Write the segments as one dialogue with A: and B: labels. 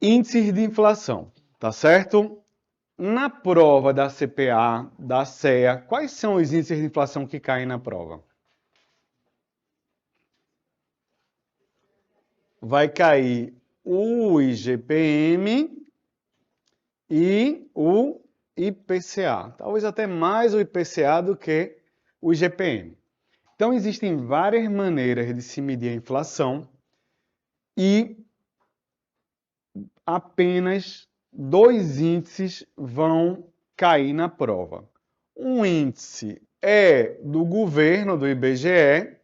A: Índices de inflação, tá certo? Na prova da CPA, da CEA, quais são os índices de inflação que caem na prova? Vai cair o IGPM e o IPCA. Talvez até mais o IPCA do que o IGPM. Então, existem várias maneiras de se medir a inflação e apenas dois índices vão cair na prova. Um índice é do governo, do IBGE,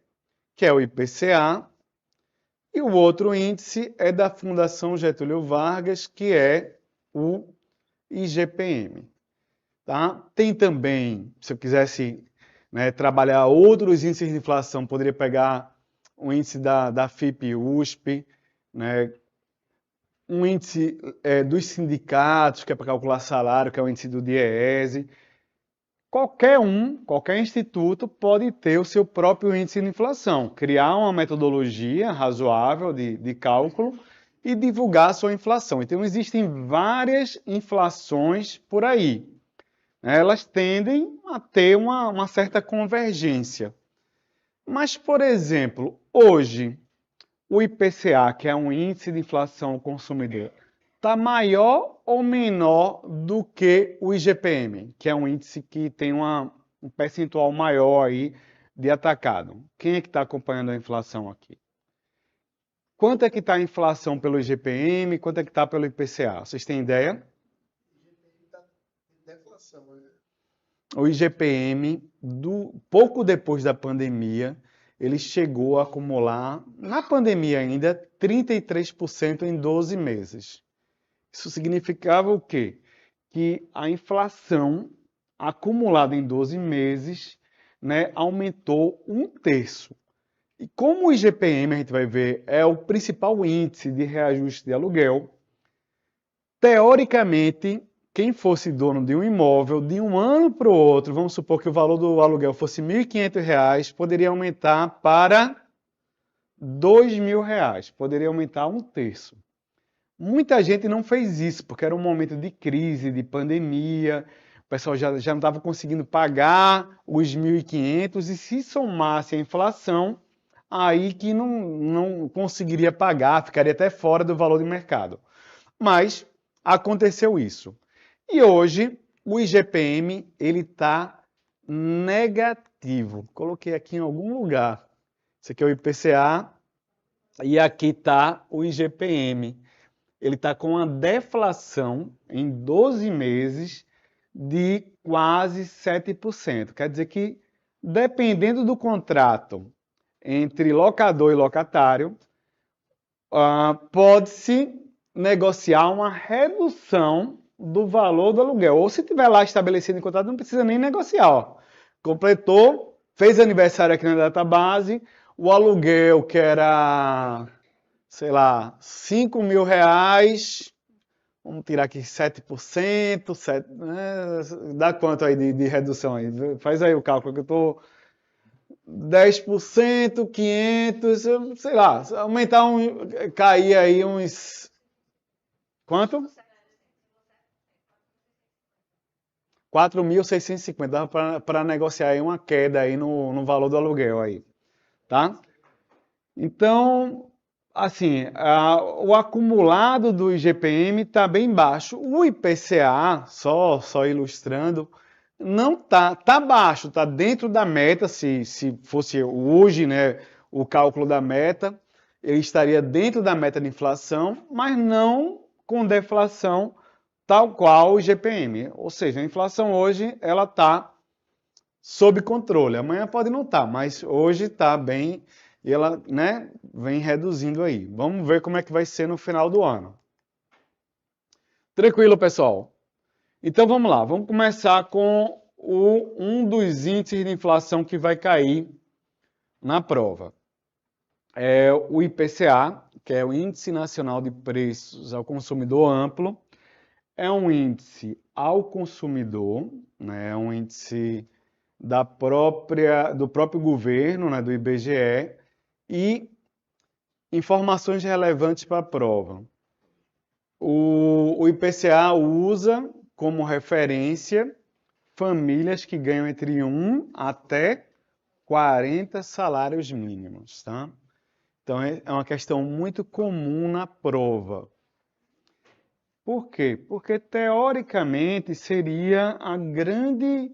A: que é o IPCA, e o outro índice é da Fundação Getúlio Vargas, que é o IGPM. Tá? Tem também, se eu quisesse, né, trabalhar outros índices de inflação, poderia pegar o índice da FIP-USP, né, um índice dos sindicatos, que é para calcular salário, que é o índice do DIEESE. Qualquer instituto pode ter o seu próprio índice de inflação, criar uma metodologia razoável de cálculo e divulgar a sua inflação. Então, existem várias inflações por aí. Elas tendem a ter uma certa convergência. Mas, por exemplo, hoje, o IPCA, que é um índice de inflação ao consumidor, está maior ou menor do que o IGPM, que é um índice que tem um percentual maior aí de atacado. Quem é que está acompanhando a inflação aqui? Quanto é que está a inflação pelo IGPM? Quanto é que está pelo IPCA? Vocês têm ideia? O IGPM, pouco depois da pandemia, ele chegou a acumular, na pandemia ainda, 33% em 12 meses. Isso significava o quê? Que a inflação acumulada em 12 meses, né, aumentou 1/3. E como o IGPM, a gente vai ver, é o principal índice de reajuste de aluguel, teoricamente, quem fosse dono de um imóvel, de um ano para o outro, vamos supor que o valor do aluguel fosse R$ 1.500, poderia aumentar para R$ 2.000, poderia aumentar 1/3. Muita gente não fez isso, porque era um momento de crise, de pandemia, o pessoal já não estava conseguindo pagar os 1.500 e se somasse a inflação, aí que não conseguiria pagar, ficaria até fora do valor de mercado. Mas aconteceu isso. E hoje o IGPM ele está negativo. Coloquei aqui em algum lugar. Esse aqui é o IPCA e aqui está o IGPM. Ele está com uma deflação em 12 meses de quase 7%. Quer dizer que, dependendo do contrato entre locador e locatário, pode-se negociar uma redução do valor do aluguel. Ou se tiver lá estabelecido em contrato, não precisa nem negociar. Ó. Completou, fez aniversário aqui na database, o aluguel que era, sei lá, R$ 5.000, vamos tirar aqui 7%, dá quanto aí de redução aí? Faz aí o cálculo que eu estou... 10%, 500, sei lá, aumentar cair aí uns... Quanto? 4.650, dá para negociar aí uma queda aí no valor do aluguel aí, tá? Então, assim, o acumulado do IGPM está bem baixo. O IPCA, só ilustrando, não tá baixo, tá dentro da meta. Se fosse hoje, né, o cálculo da meta, ele estaria dentro da meta de inflação, mas não com deflação tal qual o IGPM. Ou seja, a inflação hoje ela está sob controle. Amanhã pode não estar, mas hoje está bem e ela, né, vem reduzindo aí. Vamos ver como é que vai ser no final do ano. Tranquilo, pessoal? Então vamos lá, vamos começar com um dos índices de inflação que vai cair na prova. É o IPCA, que é o Índice Nacional de Preços ao Consumidor Amplo. É um índice ao consumidor, né? É um índice do próprio governo, né? Do IBGE, e informações relevantes para a prova. O IPCA usa como referência famílias que ganham entre 1 até 40 salários mínimos, tá? Então é uma questão muito comum na prova. Por quê? Porque teoricamente seria a grande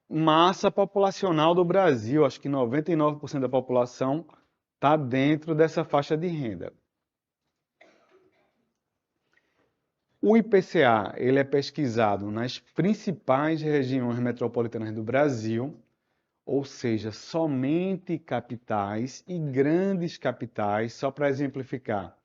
A: massa populacional do Brasil. Acho que 99% da população está dentro dessa faixa de renda. O IPCA ele é pesquisado nas principais regiões metropolitanas do Brasil, ou seja, somente capitais e grandes capitais. Só para exemplificar,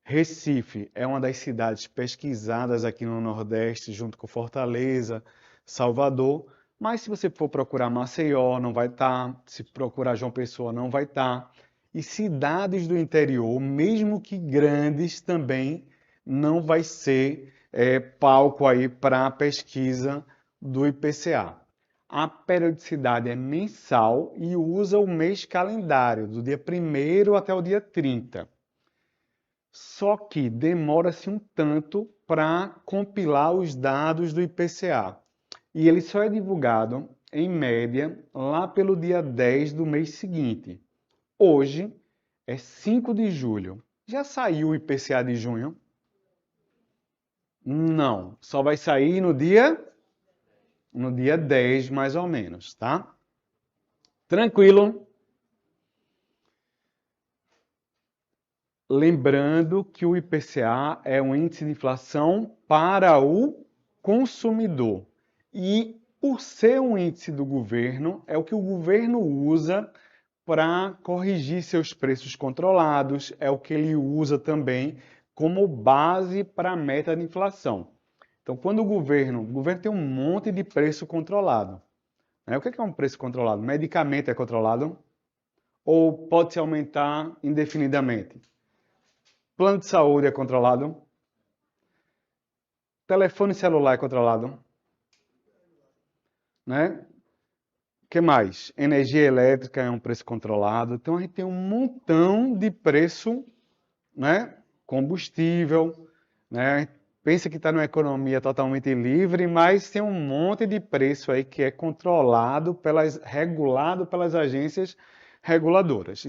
A: Recife é uma das cidades pesquisadas aqui no Nordeste, junto com Fortaleza, Salvador. Mas se você for procurar Maceió, não vai estar. Se procurar João Pessoa, não vai estar. E cidades do interior, mesmo que grandes, também não vai ser palco aí para a pesquisa do IPCA. A periodicidade é mensal e usa o mês calendário, do dia 1º até o dia 30. Só que demora-se um tanto para compilar os dados do IPCA. E ele só é divulgado, em média, lá pelo dia 10 do mês seguinte. Hoje é 5 de julho. Já saiu o IPCA de junho? Não, só vai sair no dia 10, mais ou menos, tá? Tranquilo? Lembrando que o IPCA é um índice de inflação para o consumidor. E por ser um índice do governo, é o que o governo usa para corrigir seus preços controlados, é o que ele usa também como base para a meta de inflação. Então, quando o governo tem um monte de preço controlado. O que é um preço controlado? Medicamento é controlado? Ou pode se aumentar indefinidamente? Plano de saúde é controlado? Telefone celular é controlado? Né? O que mais? Energia elétrica é um preço controlado. Então a gente tem um montão de preço, né? Combustível, né? Pensa que está numa economia totalmente livre, mas tem um monte de preço aí que é controlado regulado pelas agências reguladoras.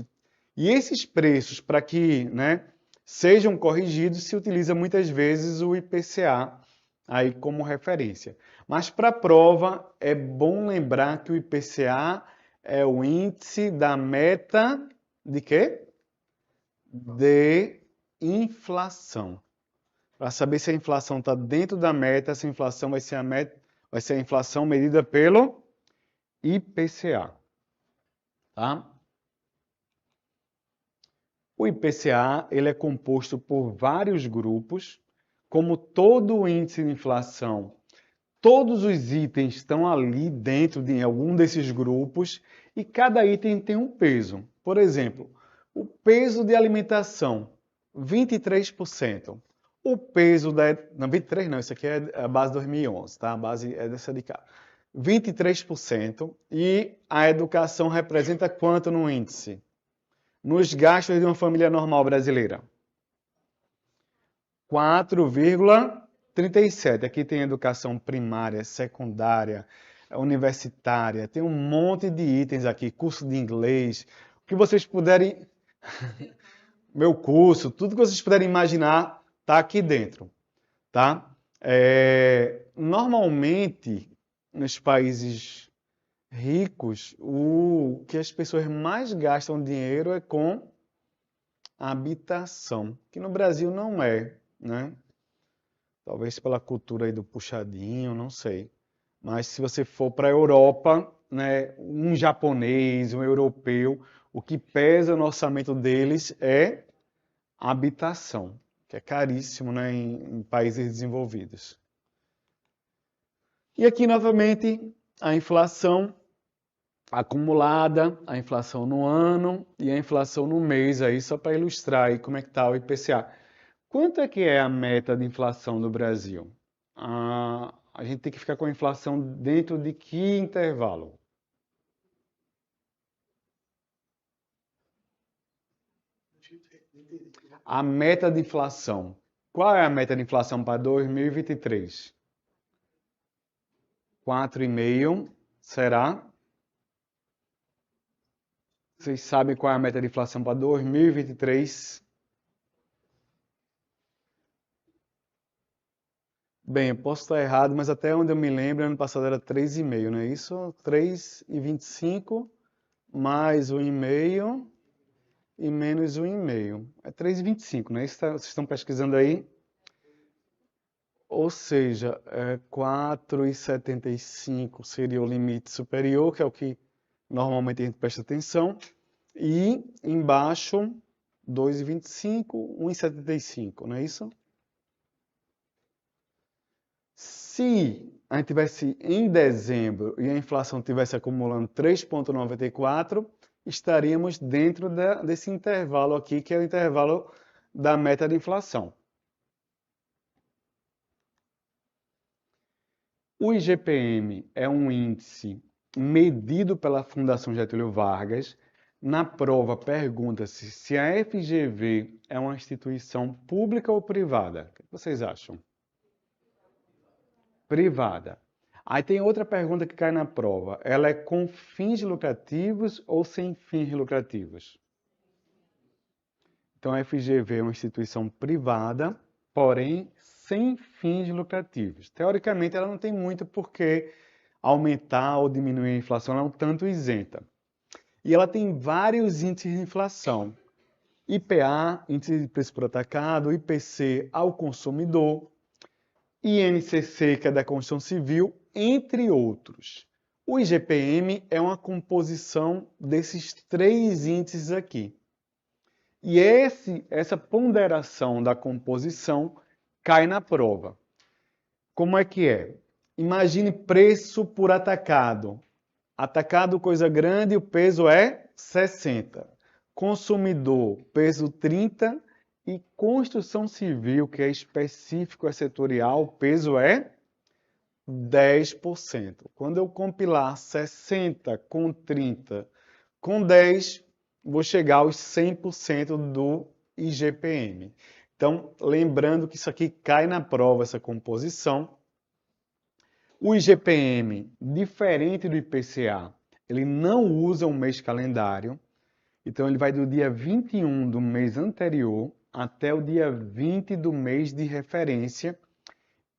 A: E esses preços, para que, né, sejam corrigidos, se utiliza muitas vezes o IPCA aí como referência. Mas para a prova é bom lembrar que o IPCA é o índice da meta de quê? De inflação. Para saber se a inflação está dentro da meta, essa inflação vai ser a inflação medida pelo IPCA. Tá? O IPCA ele é composto por vários grupos. Como todo o índice de inflação, todos os itens estão ali dentro de algum desses grupos e cada item tem um peso. Por exemplo, o peso de alimentação, 23%. O peso da... Não, 23 não, isso aqui é a base 2011, tá? A base é dessa de cá. 23%. E a educação representa quanto no índice? Nos gastos de uma família normal brasileira? 4,37. Aqui tem educação primária, secundária, universitária, tem um monte de itens aqui, curso de inglês, o que vocês puderem, meu curso, tudo que vocês puderem imaginar está aqui dentro, tá? Normalmente, nos países ricos, o que as pessoas mais gastam dinheiro é com habitação, que no Brasil não é, né? Talvez pela cultura aí do puxadinho, não sei. Mas se você for para a Europa, né, um japonês, um europeu, o que pesa no orçamento deles é habitação, que é caríssimo, né, em países desenvolvidos. E aqui, novamente, a inflação acumulada, a inflação no ano e a inflação no mês, aí, só para ilustrar aí como é que está o IPCA. Quanto é que é a meta de inflação do Brasil? A gente tem que ficar com a inflação dentro de que intervalo? A meta de inflação. Qual é a meta de inflação para 2023? 4,5 será? Vocês sabem qual é a meta de inflação para 2023? Bem, eu posso estar errado, mas até onde eu me lembro, ano passado era 3,5, não é isso? 3,25 mais 1,5 e menos 1,5. É 3,25, não é isso? Vocês estão pesquisando aí? Ou seja, 4,75 seria o limite superior, que é o que normalmente a gente presta atenção. E embaixo, 2,25, 1,75, não é isso? Se a gente tivesse em dezembro e a inflação tivesse acumulando 3,94, estaríamos dentro desse intervalo aqui, que é o intervalo da meta de inflação. O IGPM é um índice medido pela Fundação Getúlio Vargas. Na prova, pergunta-se se a FGV é uma instituição pública ou privada. O que vocês acham? Privada. Aí tem outra pergunta que cai na prova. Ela é com fins lucrativos ou sem fins lucrativos? Então, a FGV é uma instituição privada, porém sem fins lucrativos. Teoricamente, ela não tem muito por que aumentar ou diminuir a inflação, ela é um tanto isenta. E ela tem vários índices de inflação. IPA, Índice de Preço por Atacado, IPC ao consumidor, INCC, que é da construção civil, entre outros. O IGPM é uma composição desses três índices aqui. E essa ponderação da composição cai na prova. Como é que é? Imagine preço por atacado. Atacado, coisa grande, o peso é 60. Consumidor, peso 30. E construção civil, que é específico, é setorial, o peso é 10%. Quando eu compilar 60 com 30 com 10, vou chegar aos 100% do IGPM. Então, lembrando que isso aqui cai na prova, essa composição. O IGPM, diferente do IPCA, ele não usa um mês calendário. Então, ele vai do dia 21 do mês anterior até o dia 20 do mês de referência.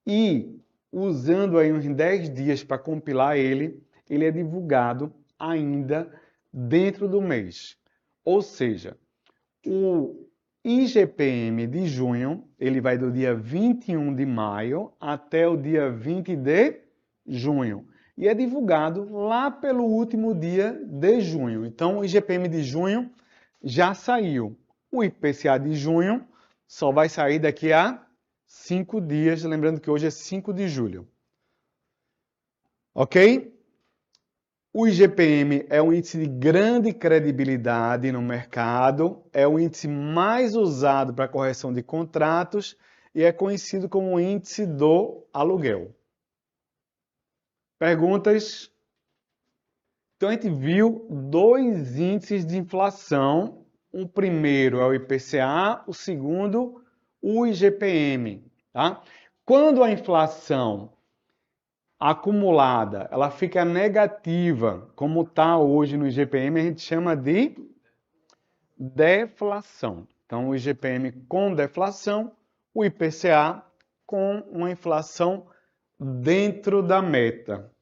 A: E, usando aí uns 10 dias para compilar ele é divulgado ainda dentro do mês. Ou seja, o IGPM de junho, ele vai do dia 21 de maio até o dia 20 de junho. E é divulgado lá pelo último dia de junho. Então, o IGPM de junho já saiu. O IPCA de junho só vai sair daqui a 5 dias, lembrando que hoje é 5 de julho. Ok? O IGPM é um índice de grande credibilidade no mercado, é o índice mais usado para correção de contratos e é conhecido como o índice do aluguel. Perguntas? Então, a gente viu dois índices de inflação. O primeiro é o IPCA, o segundo, o IGPM. Tá? Quando a inflação acumulada ela fica negativa, como está hoje no IGPM, a gente chama de deflação. Então, o IGPM com deflação, o IPCA com uma inflação dentro da meta.